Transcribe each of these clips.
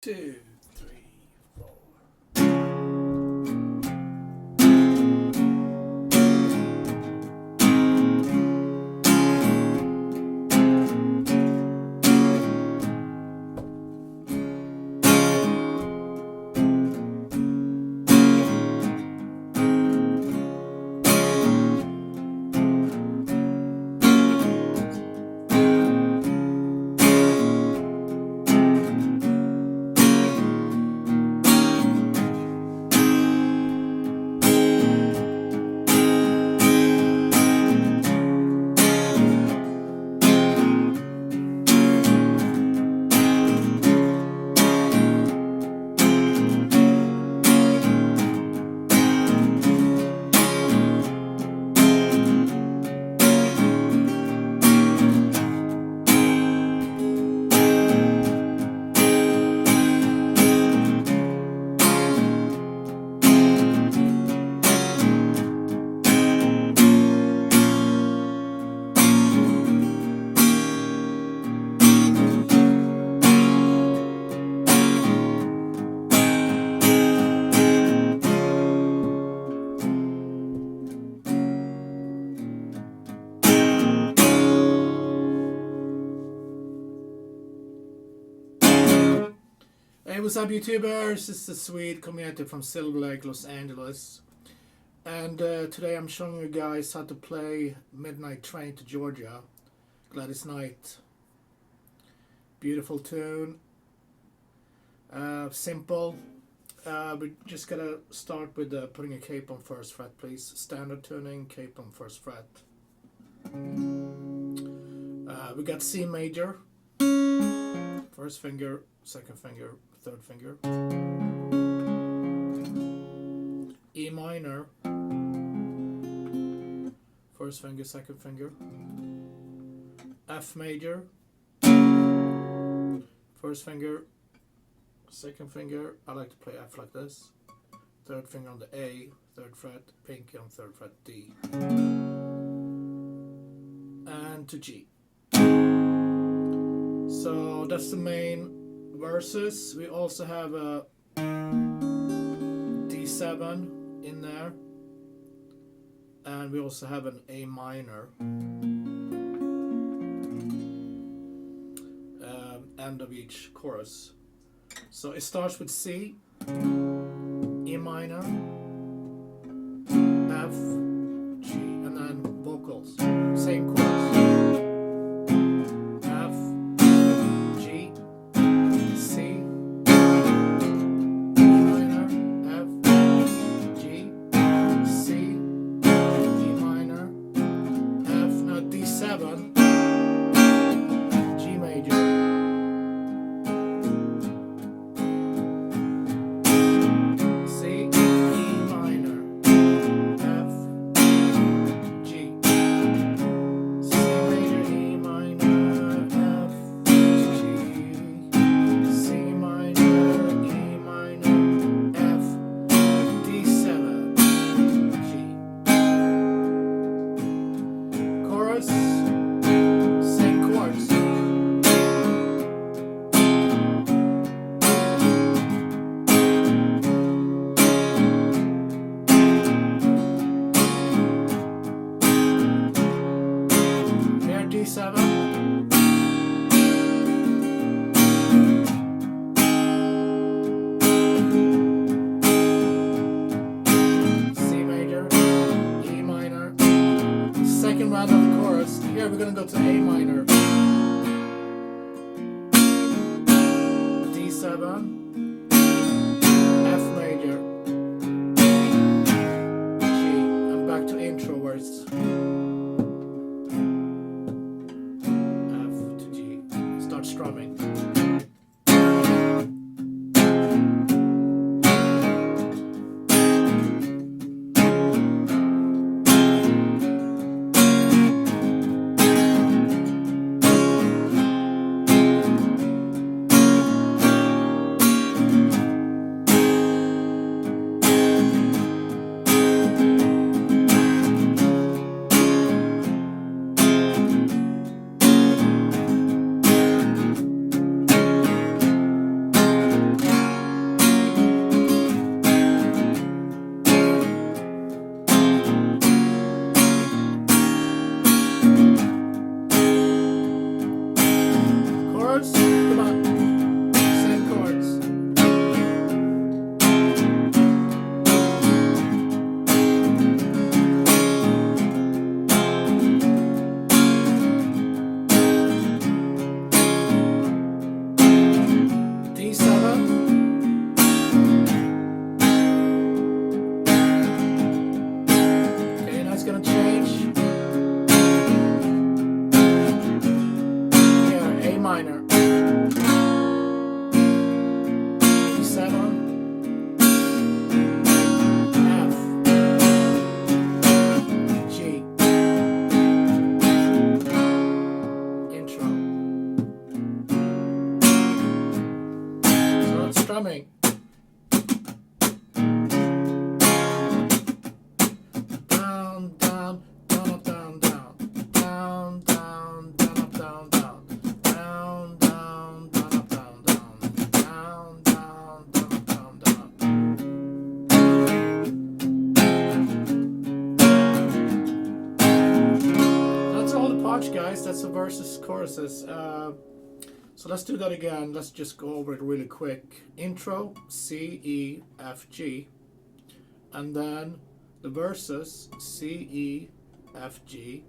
Two, three, four. Hey, what's up, YouTubers? This is Swede coming at you from Silver Lake, Los Angeles. And today I'm showing you guys how to play Midnight Train to Georgia, Gladys Knight. Beautiful tune. Simple. We just gotta start with putting a cape on first fret, please. Standard tuning, cape on first fret. We got C major. First finger, second finger, third finger. E minor. First finger, second finger. F major. First finger, second finger. I like to play F like this. Third finger on the A, third fret, pinky on third fret, D. And to G. So that's the main verses. We also have a D7 in there. And we also have an A minor. End of each chorus. So it starts with C, E minor, F, G, and then vocals. Same chorus. F, G, C, E minor, F, G, C, E minor, F, now D7, G major. D7, C major, E minor. Second round of the chorus. Here we're gonna go to A minor. D7, F major, G, and back to intro where it's strumming. D7, F, G, intro. So it's strumming. Down, down, down, up, down, down, down, down, down, up, down, down, down, down, down, up, down, down, down, down, down, up, down, down. That's all the parts, guys. That's the verses, choruses. So let's do that again. Let's just go over it really quick. Intro, C, E, F, G. And then the verses, C, E, F, G,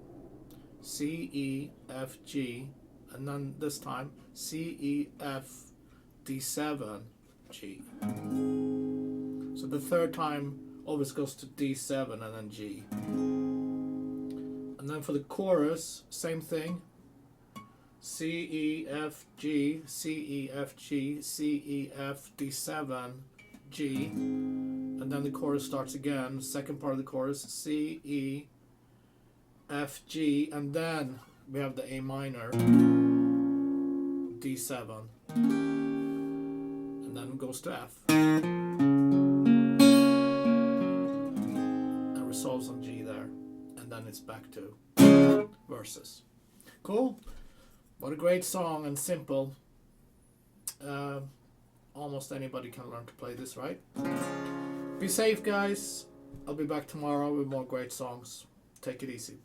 C, E, F, G. And then this time, C, E, F, D7, G. So the third time always goes to D7 and then G. And then for the chorus, same thing. C, E, F, G, C, E, F, G, C, E, F, D7, G. And then the chorus starts again. Second part of the chorus, C, E, F, G. And then we have the A minor, D7. And then it goes to F. And resolves on G there. And then it's back to verses. Cool? What a great song, and simple. Almost anybody can learn to play this, right? Be safe, guys. I'll be back tomorrow with more great songs. Take it easy.